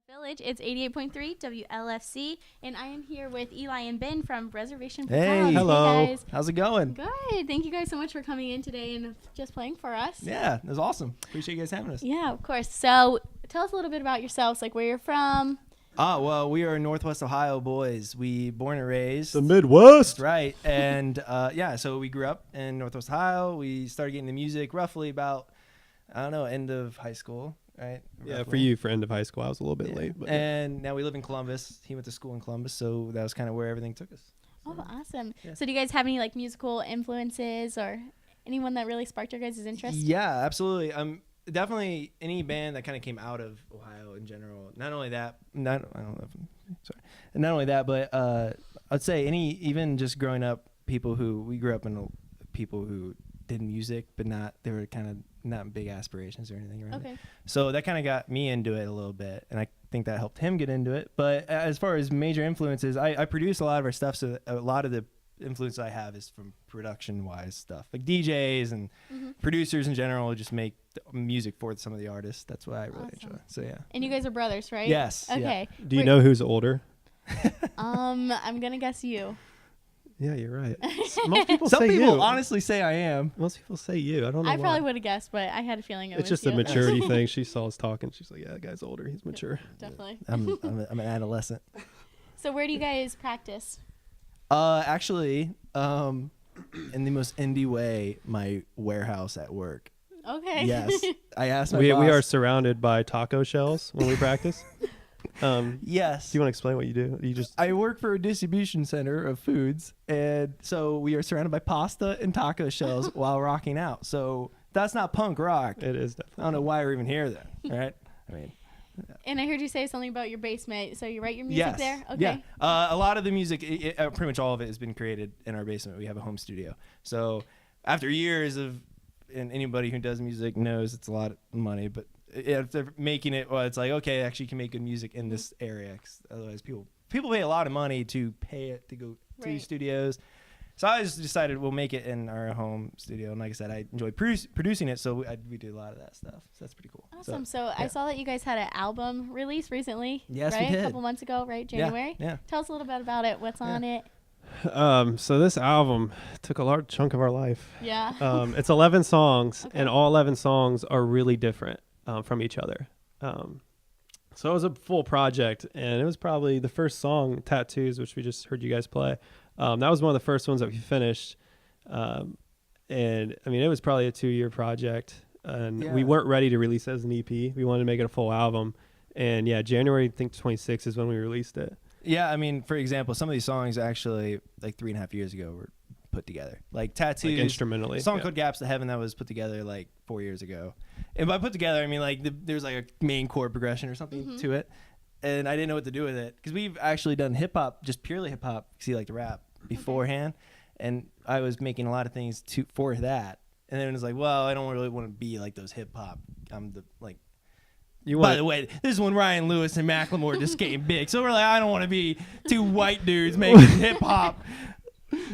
Village. It's 88.3 WLFC, and I am here with Eli and Ben from Reservation. Hey, hello. Hey guys. How's it going? Good. Thank you guys so much for coming in today and just playing for us. Yeah, it was awesome. Appreciate you guys having us. Yeah, of course. So tell us a little bit about yourselves, like where you're from. Well, we are Northwest Ohio boys. We born and raised. The Midwest. That's right. And so we grew up in Northwest Ohio. We started getting into music roughly about, end of high school, right? Yeah, Roughly. for you, for end of high school, I was a little bit late. But and now we live in Columbus. He went to school in Columbus, so that was kind of where everything took us. Oh, awesome. Yeah. So do you guys have any like musical influences or anyone that really sparked your guys' interest? Yeah, absolutely. Definitely any band that kind of came out of Ohio in general. Not only that, but I'd say even just growing up, we grew up in people who did music, but they were kind of not big aspirations or anything around it. So that kind of got me into it a little bit, and I think that helped him get into it. But as far as major influences, I produce a lot of our stuff, so a lot of the influence I have is from production-wise stuff, like DJs and producers in general who just make music for some of the artists. That's what I really enjoy. So yeah. And you guys are brothers, right? Yes. Okay. Yeah. do you know who's older? I'm gonna guess you. Yeah, you're right. Most people Some say people you. honestly say I am. Most people say you. I don't know I why. probably would have guessed, but I had a feeling it was It's just you. a maturity thing. She saw us talking. She's like, yeah, that guy's older. He's mature. Definitely. I'm an adolescent. So where do you guys practice? Actually, in the most indie way, my warehouse at work. Okay. Yes. I asked my We boss. are surrounded by taco shells when we practice. Yes. Do you want to explain what you do? You just I work for a distribution center of foods, and so we are surrounded by pasta and taco shells while rocking out. So that's not punk rock. It is I definitely. don't know why we're even here then, right? I mean, And I heard you say something about your basement. So you write your music yes. there? Okay. Yeah. A lot of the music, pretty much all of it has been created in our basement. We have a home studio. So after years of, and anybody who does music knows it's a lot of money, but if they're making it, well, it's like, okay, actually you can make good music in this area. 'Cause otherwise people pay a lot of money to pay it to go to Right. studios. So I just decided we'll make it in our home studio. And like I said, I enjoy producing it. So we do a lot of that stuff. So that's pretty cool. Awesome. So I saw that you guys had an album release recently. Yes, we right? did. A couple months ago, right? January? Yeah. Tell us a little bit about it. What's on it? So this album took a large chunk of our life. Yeah. It's 11 songs, Okay. and all 11 songs are really different from each other. So it was a full project, and it was probably the first song, Tattoos, which we just heard you guys play. That was one of the first ones that we finished. And I mean, it was probably a 2-year project, and we weren't ready to release it as an EP. We wanted to make it a full album. And yeah, January, I think 26th is when we released it. Yeah, I mean, for example, some of these songs actually, like 3.5 years ago, were put together. Like Tattoos, Like instrumentally. a song yeah. called Gaps to Heaven that was put together like 4 years ago. And by put together, I mean like there's like a main chord progression or something to it. And I didn't know what to do with it because we've actually done hip hop, just purely hip hop, because he liked to rap beforehand. And I was making a lot of things for that. And then it was like, well, I don't really want to be like those hip hop. By the way, this is when Ryan Lewis and Macklemore just came big. So we're like, I don't want to be two white dudes making hip hop.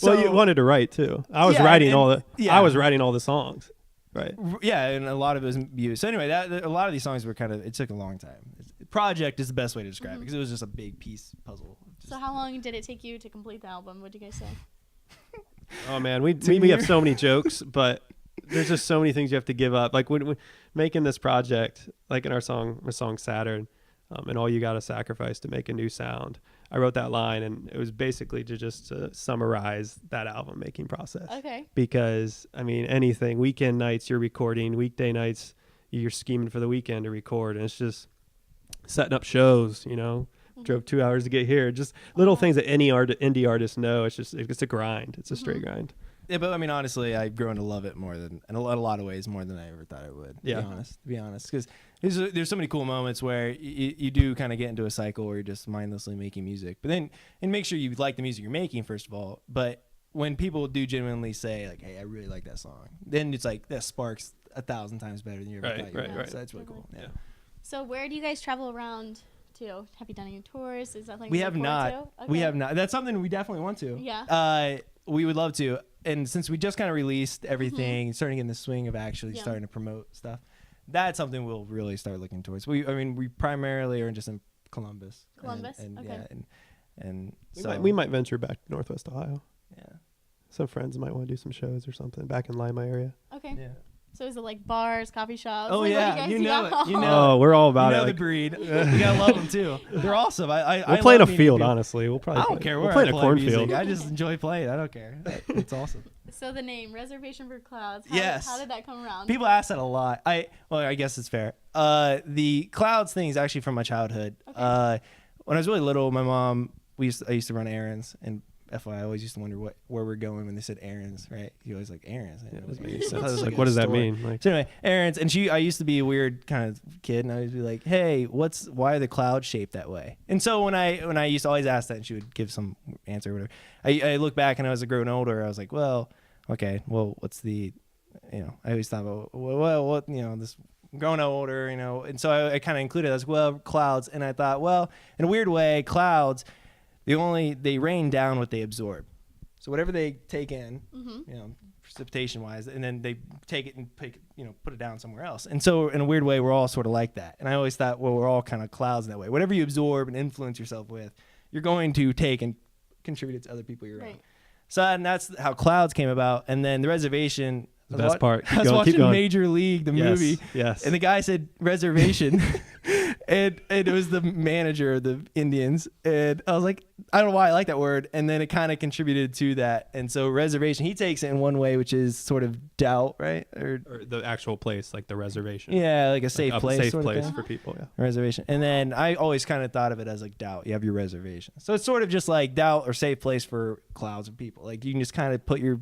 Well, you wanted to write too. I was writing all the songs, right? Yeah, and a lot of it was views. So anyway, a lot of these songs were it took a long time. Project is the best way to describe it because it was just a big piece puzzle. So how long did it take you to complete the album? What did you guys say? Oh man, we have so many jokes, but there's just so many things you have to give up. Like when making this project, like in our song Saturn, and all you got to sacrifice to make a new sound. I wrote that line, and it was basically to summarize that album making process. Okay. Because I mean, anything weekend nights you're recording, weekday nights you're scheming for the weekend to record, and it's just setting up shows. Drove 2 hours to get here. Just little things that any indie artist know. It's a grind. It's a straight grind. Yeah, but I mean, honestly, I've grown to love it more than, in a lot of ways, more than I ever thought I would. Yeah. To be honest, because there's so many cool moments where you do kind of get into a cycle where you're just mindlessly making music, but then and make sure you like the music you're making first of all. But when people do genuinely say like, "Hey, I really like that song," then it's like that sparks 1,000 times better than you ever thought you would. Right. So that's really cool. Yeah. So where do you guys travel around to? Have you done any tours? Is that like We have not. We have not. That's something we definitely want to. Yeah. We would love to. And since we just kind of released everything, starting in the swing of actually starting to promote stuff, that's something we'll really start looking towards. We primarily are just in Columbus. Columbus. And okay. yeah, and We might venture back to Northwest Ohio. Yeah. Some friends might want to do some shows or something back in Lima area. Okay. Yeah. So is it like bars, coffee shops? Oh like, yeah, what do you guys know do? it. You know. Oh, we're all about you it. know Like, the breed. You gotta love them too. They're awesome. we'll play in a love meeting field, people. honestly. We'll probably. I don't care where we'll play I in a play cornfield. music. I just enjoy playing. I don't care. It's awesome. So the name Reservation for Clouds. Yes. How did that come around? People ask that a lot. I guess it's fair. The clouds thing is actually from my childhood. Okay. When I was really little, my mom, I used to run errands, and FYI, I always used to wonder where we're going when they said errands, right? You always like errands. Yeah, It doesn't make make sense. sense. I was Like, a what does that story. mean? Like, So anyway, errands, and I used to be a weird kind of kid, and I would be like, "Hey, why are the clouds shaped that way?" And so when I used to always ask that, and she would give some answer or whatever. I look back, and as I growing older, I was like, "Well, okay, well, what's the, I always thought about what this growing older, and so I kind of included it as well clouds, and I thought, well, in a weird way, clouds, they rain down what they absorb. So whatever they take in, precipitation wise, and then they take it and put it down somewhere else. And so in a weird way, we're all sort of like that. And I always thought, well, we're all kind of clouds in that way. Whatever you absorb and influence yourself with, you're going to take and contribute it to other people you're around. So and that's how clouds came about. And then the reservation. the best part. I was watching Major League, the movie. Yes. And the guy said reservation. and it was the manager of the Indians. And I was like, I don't know why I like that word. And then it kind of contributed to that. And so reservation, he takes it in one way, which is sort of doubt, right? Or the actual place, like the reservation. Yeah, like a safe like place. A safe sort of place thing. for people, yeah. Reservation. And then I always kind of thought of it as like doubt. You have your reservation. So it's sort of just like doubt or safe place for clouds of people. Like you can just kind of put your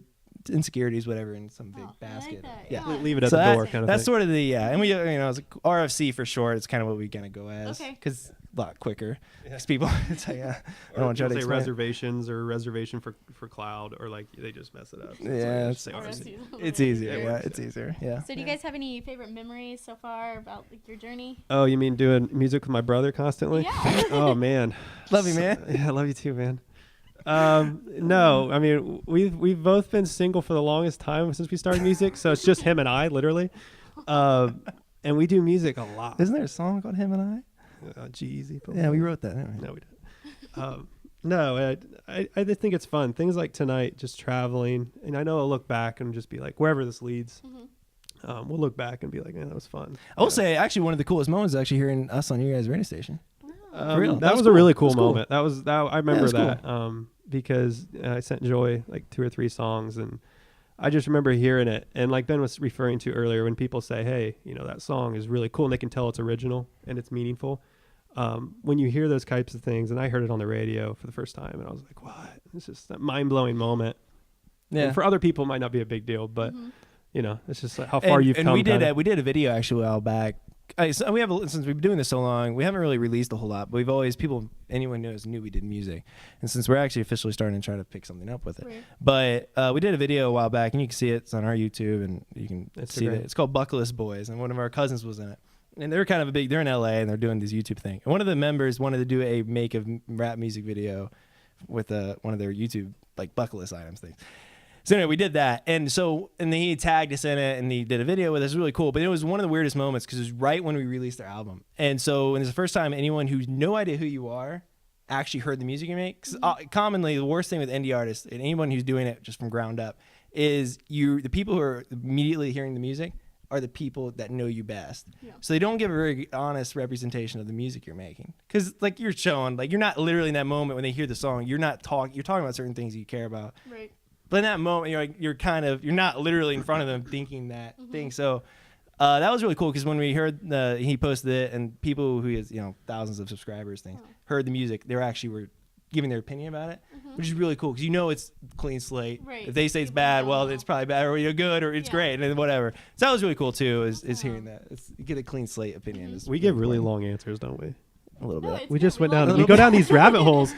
insecurities, whatever, in some big basket. I like that. Leave it at So the that- door, kind of That's thing. sort of the and we it's like RFC for short. It's kind of what we gonna go as Okay. because a lot quicker. Because people, it's like I don't want to try to say explain. reservations or reservation for cloud, or like they just mess it up. So Yeah, just say RFC. RFC. It's easier. It Yeah, works, it's easier. Yeah. So do you guys have any favorite memories so far about like your journey? Oh, you mean doing music with my brother constantly? Yeah. Oh man, Love you, man. Yeah, I love you too, man. No, I mean we've both been single for the longest time since we started music, so it's just him and I, literally. And we do music a lot. Isn't there a song called Him and I? G-Eazy. Yeah, we wrote that. Didn't we? No, we didn't. No, I just think it's fun. Things like tonight, just traveling, and I know I'll look back and just be like, wherever this leads, we'll look back and be like, man, that was fun. I will say, actually, one of the coolest moments is actually hearing us on your guys' radio station. For real. That was a really cool moment. Cool. I remember that was that because I sent Joy like 2 or 3 songs, and I just remember hearing it. And like Ben was referring to earlier, when people say, hey, that song is really cool, and they can tell it's original and it's meaningful. When you hear those types of things, and I heard it on the radio for the first time, and I was like, what? It's just that mind-blowing moment. Yeah. And for other people, it might not be a big deal, but it's just like how far you've come. And we did a video actually a while back. So since we've been doing this so long, we haven't really released a whole lot, but we've always, anyone knows, knew we did music. And since we're actually officially starting to try to pick something up with it. Right. But we did a video a while back, and you can see it. It's on our YouTube, and you can see it. It's called Buckleless Boys, and one of our cousins was in it. And they're kind of they're in LA, and they're doing this YouTube thing. And one of the members wanted to do a make of rap music video with one of their YouTube, like, Buckleless items things. So anyway, we did that, and then he tagged us in it, and he did a video with us. It was really cool, but it was one of the weirdest moments because it was right when we released our album, and so it's the first time anyone who's no idea who you are actually heard the music you make. 'Cause, commonly, the worst thing with indie artists and anyone who's doing it just from ground up is the people who are immediately hearing the music are the people that know you best. Yeah. So they don't give a very honest representation of the music you're making, because like you're showing, like you're not literally in that moment when they hear the song. You're talking about certain things you care about. Right. But in that moment, you're not literally in front of them thinking that thing. So that was really cool because when we heard he posted it, and people who has thousands of subscribers heard the music, they were giving their opinion about it, which is really cool because it's clean slate. Right. If they say it's bad, well, it's probably bad, or good, or it's great, and then whatever. So that was really cool too. Is hearing that you get a clean slate opinion. We give really long answers, don't we? A little No, bit. it's We just went really down. long. We go down these rabbit holes.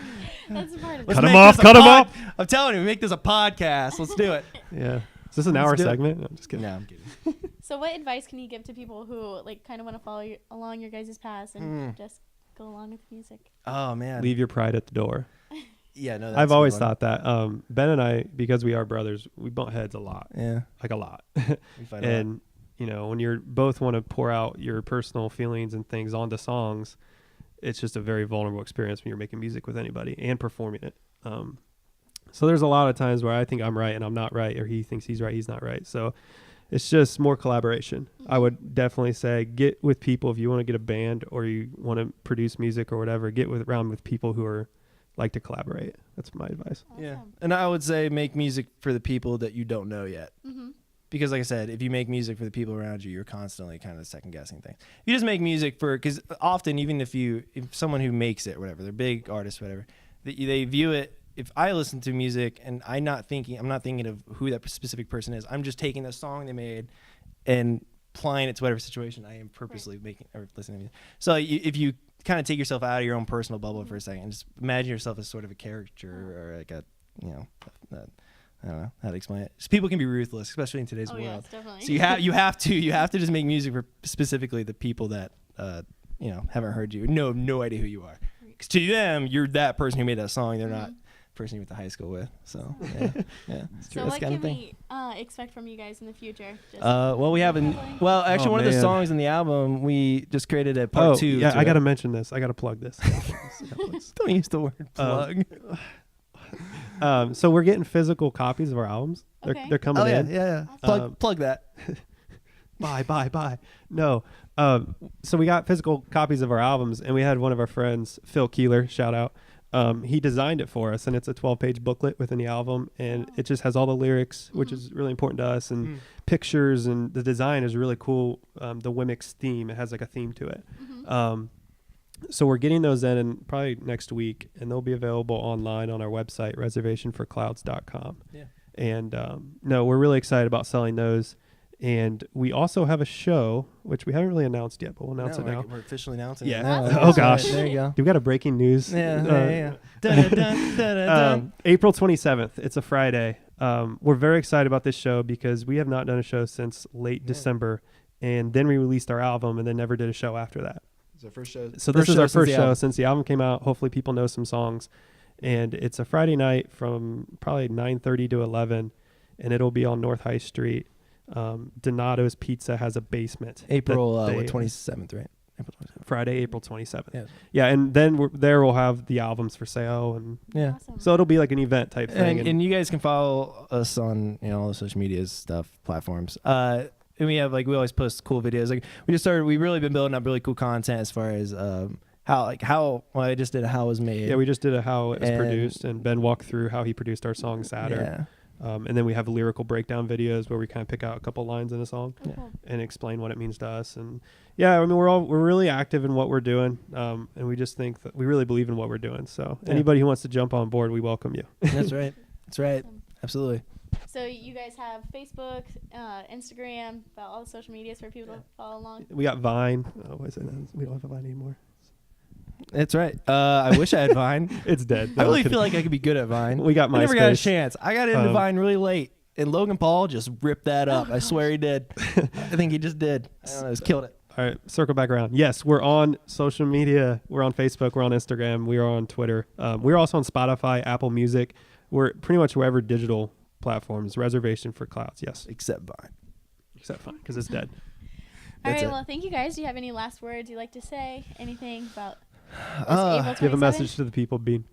That's part of Let's Cut 'em make off, this a cut 'em off. I'm telling you, we make this a podcast. Let's do it. Yeah. Is this an hour do it. segment? No, I'm just kidding. No, I'm kidding. So what advice can you give to people who like kind of want to follow along your guys' paths and just go along with music? Oh man. Leave your pride at the door. Yeah, no. That's I've a always good one. thought that. Ben and I, because we are brothers, we butt heads a lot. Yeah. Like a lot. We fight a lot. And when you're both want to pour out your personal feelings and things onto songs, it's just a very vulnerable experience when you're making music with anybody and performing it. So there's a lot of times where I think I'm right and I'm not right, or he thinks he's right, he's not right. So it's just more collaboration. I would definitely say get with people if you want to get a band or you want to produce music or whatever. Get around with people who are like to collaborate. That's my advice. Awesome. Yeah, and I would say make music for the people that you don't know yet. Because like I said, if you make music for the people around you, you're constantly kind of second guessing things. If you just make music because often even if someone who makes it, whatever, they're big artists, whatever, they view it. If I listen to music and I'm not thinking of who that specific person is, I'm just taking the song they made and applying it to whatever situation I am purposely making or listening to music. So if you kind of take yourself out of your own personal bubble for a second, just imagine yourself as sort of a caricature or like a, I don't know how to explain it. Just people can be ruthless, especially in today's world. Yes, definitely. So you have to just make music for specifically the people that haven't heard you, have no idea who you are. Because to them, you're that person who made that song. They're not the person you went to high school with. So yeah. So what can we expect from you guys in the future? Well, we have actually one of the songs in the album we just created a part 2. Yeah, I got to mention this. I got to plug this. Don't use the word plug. So we're getting physical copies of our albums. They're coming in. Yeah. Awesome. Plug that. Bye. No. So we got physical copies of our albums, and we had one of our friends, Phil Keeler, shout out. He designed it for us, and it's a 12-page booklet within the album, and it just has all the lyrics, which is really important to us, and pictures, and the design is really cool. The Wimix theme, it has like a theme to it. So we're getting those in probably next week, and they'll be available online on our website, reservationforclouds.com. Yeah. And we're really excited about selling those. And we also have a show, which we haven't really announced yet, but we'll announce it now. We're officially announcing it. Yeah. Oh, gosh. There you go. We've got a breaking news. Yeah. April 27th. It's a Friday. We're very excited about this show because we have not done a show since late December. And then we released our album and then never did a show after that. It's our first show. So this is our first show since the album came out. Hopefully people know some songs. And it's a Friday night from probably 9:30 to 11. And it'll be on North High Street. Donato's Pizza has a basement. April 27th, right? April 27th. Friday, April 27th. Yeah. Yeah, and then we'll have the albums for sale, and Awesome. so it'll be like an event type thing. And you guys can follow us on all the social media platforms. And we have we always post cool videos. We've really been building up really cool content as far as I just did a how it was made. Yeah, we just did a how it was produced, and Ben walked through how he produced our song Saturn. Yeah. And then we have lyrical breakdown videos where we kind of pick out a couple lines in a song and explain what it means to us. And we're really active in what we're doing. And we just think that we really believe in what we're doing. So anybody who wants to jump on board, we welcome you. That's right. Awesome. Absolutely. So you guys have Facebook, Instagram, about all the social medias for people to follow along. We got Vine. We don't have a Vine anymore. That's right. I wish I had Vine. It's dead. I really feel like I could be good at Vine. We got MySpace. I never got a chance. I got into Vine really late, and Logan Paul just ripped that up. I swear he did. I think he just did. I don't know. He's killed it. All right, circle back around. Yes, we're on social media. We're on Facebook. We're on Instagram. We are on Twitter. We're also on Spotify, Apple Music. We're pretty much wherever digital platforms. Reservation for Clouds. Yes. Except Vine, because it's dead. All right. Well, thank you guys. Do you have any last words you'd like to say? Anything about? Do you have a message to the people, Bean?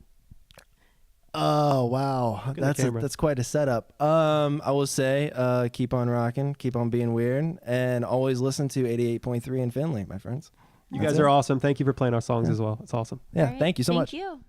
Oh wow, that's quite a setup. I will say, keep on rocking, keep on being weird, and always listen to 88.3 in Findlay, my friends. You guys are awesome. Thank you for playing our songs as well. It's awesome. Yeah, thank you so much. Thank you.